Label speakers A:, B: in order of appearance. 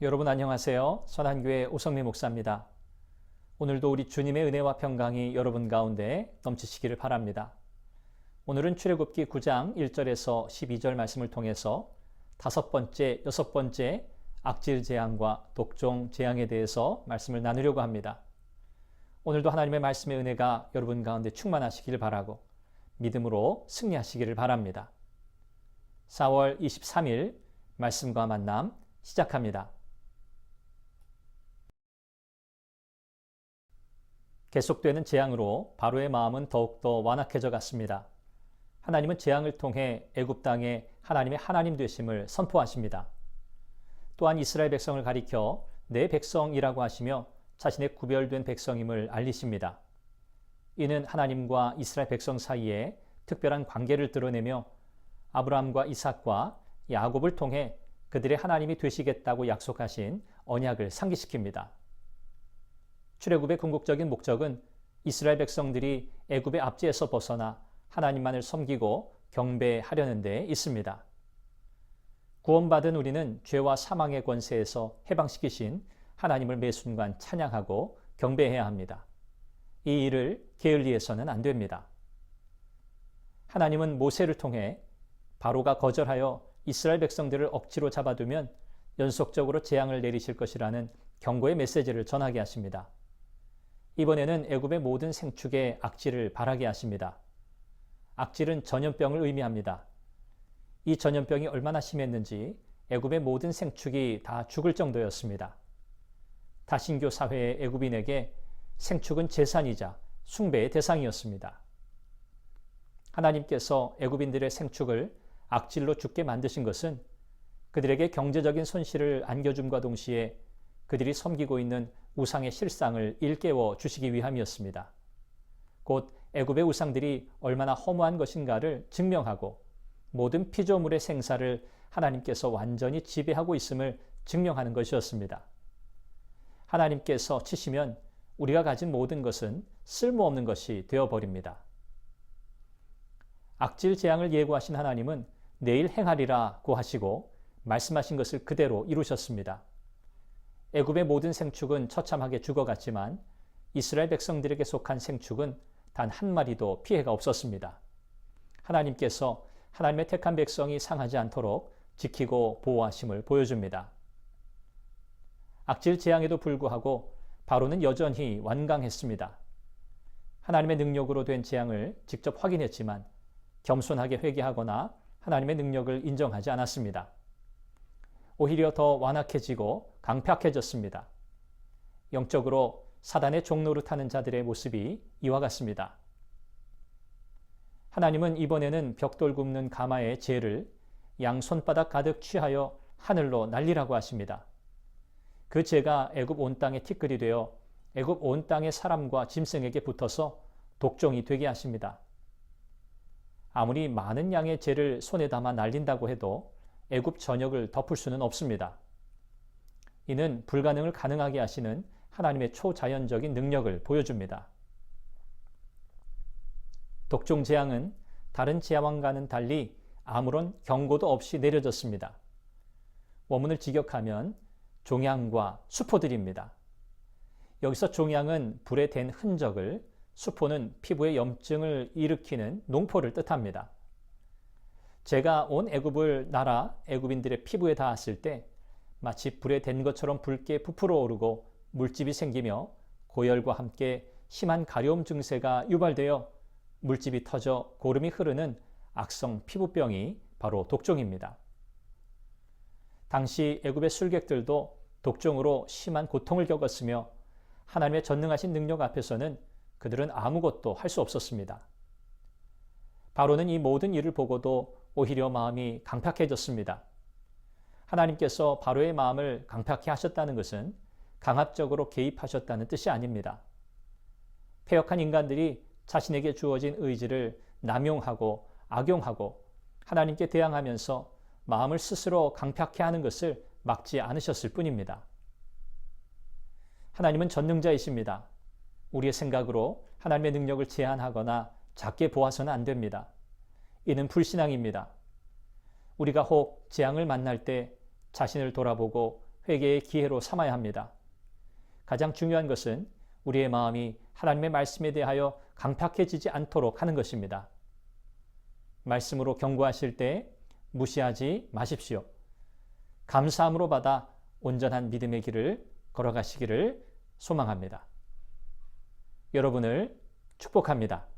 A: 여러분 안녕하세요. 선한교회 오성미 목사입니다. 오늘도 우리 주님의 은혜와 평강이 여러분 가운데 넘치시기를 바랍니다. 오늘은 출애굽기 9장 1절에서 12절 말씀을 통해서 다섯 번째, 여섯 번째 악질 재앙과 독종 재앙에 대해서 말씀을 나누려고 합니다. 오늘도 하나님의 말씀의 은혜가 여러분 가운데 충만하시기를 바라고 믿음으로 승리하시기를 바랍니다. 4월 23일 말씀과 만남 시작합니다. 계속되는 재앙으로 바로의 마음은 더욱더 완악해져 갔습니다. 하나님은 재앙을 통해 애굽 땅에 하나님의 하나님 되심을 선포하십니다. 또한 이스라엘 백성을 가리켜 내 백성이라고 하시며 자신의 구별된 백성임을 알리십니다. 이는 하나님과 이스라엘 백성 사이에 특별한 관계를 드러내며 아브라함과 이삭과 야곱을 통해 그들의 하나님이 되시겠다고 약속하신 언약을 상기시킵니다. 출애굽의 궁극적인 목적은 이스라엘 백성들이 애굽의 압제에서 벗어나 하나님만을 섬기고 경배하려는 데 있습니다. 구원받은 우리는 죄와 사망의 권세에서 해방시키신 하나님을 매 순간 찬양하고 경배해야 합니다. 이 일을 게을리해서는 안 됩니다. 하나님은 모세를 통해 바로가 거절하여 이스라엘 백성들을 억지로 잡아두면 연속적으로 재앙을 내리실 것이라는 경고의 메시지를 전하게 하십니다. 이번에는 애굽의 모든 생축에 악질을 발하게 하십니다. 악질은 전염병을 의미합니다. 이 전염병이 얼마나 심했는지 애굽의 모든 생축이 다 죽을 정도였습니다. 다신교 사회의 애굽인에게 생축은 재산이자 숭배의 대상이었습니다. 하나님께서 애굽인들의 생축을 악질로 죽게 만드신 것은 그들에게 경제적인 손실을 안겨줌과 동시에 그들이 섬기고 있는 우상의 실상을 일깨워 주시기 위함이었습니다. 곧 애굽의 우상들이 얼마나 허무한 것인가를 증명하고 모든 피조물의 생사를 하나님께서 완전히 지배하고 있음을 증명하는 것이었습니다. 하나님께서 치시면 우리가 가진 모든 것은 쓸모없는 것이 되어버립니다. 악질 재앙을 예고하신 하나님은 내일 행하리라고 하시고 말씀하신 것을 그대로 이루셨습니다. 애굽의 모든 생축은 처참하게 죽어갔지만 이스라엘 백성들에게 속한 생축은 단 한 마리도 피해가 없었습니다. 하나님께서 하나님의 택한 백성이 상하지 않도록 지키고 보호하심을 보여줍니다. 악질 재앙에도 불구하고 바로는 여전히 완강했습니다. 하나님의 능력으로 된 재앙을 직접 확인했지만 겸손하게 회개하거나 하나님의 능력을 인정하지 않았습니다. 오히려 더 완악해지고 강팍해졌습니다. 영적으로 사단의 종노릇하는 자들의 모습이 이와 같습니다. 하나님은 이번에는 벽돌 굽는 가마의 재를 양 손바닥 가득 취하여 하늘로 날리라고 하십니다. 그 재가 애굽 온 땅에 티끌이 되어 애굽 온 땅의 사람과 짐승에게 붙어서 독종이 되게 하십니다. 아무리 많은 양의 재를 손에 담아 날린다고 해도 애굽 전역을 덮을 수는 없습니다. 이는 불가능을 가능하게 하시는 하나님의 초자연적인 능력을 보여줍니다. 독종 재앙은 다른 재앙과는 달리 아무런 경고도 없이 내려졌습니다. 원문을 직역하면 종양과 수포들입니다. 여기서 종양은 불에 댄 흔적을, 수포는 피부에 염증을 일으키는 농포를 뜻합니다. 재가 온 애굽을 날아 애굽인들의 피부에 닿았을 때 마치 불에 댄 것처럼 붉게 부풀어 오르고 물집이 생기며 고열과 함께 심한 가려움 증세가 유발되어 물집이 터져 고름이 흐르는 악성 피부병이 바로 독종입니다. 당시 애굽의 술객들도 독종으로 심한 고통을 겪었으며 하나님의 전능하신 능력 앞에서는 그들은 아무것도 할 수 없었습니다. 바로는 이 모든 일을 보고도 오히려 마음이 강팍해졌습니다. 하나님께서 바로의 마음을 강팍해 하셨다는 것은 강압적으로 개입하셨다는 뜻이 아닙니다. 패역한 인간들이 자신에게 주어진 의지를 남용하고 악용하고 하나님께 대항하면서 마음을 스스로 강팍해 하는 것을 막지 않으셨을 뿐입니다. 하나님은 전능자이십니다. 우리의 생각으로 하나님의 능력을 제한하거나 작게 보아서는 안 됩니다. 이는 불신앙입니다. 우리가 혹 재앙을 만날 때 자신을 돌아보고 회개의 기회로 삼아야 합니다. 가장 중요한 것은 우리의 마음이 하나님의 말씀에 대하여 강팍해지지 않도록 하는 것입니다. 말씀으로 경고하실 때 무시하지 마십시오. 감사함으로 받아 온전한 믿음의 길을 걸어가시기를 소망합니다. 여러분을 축복합니다.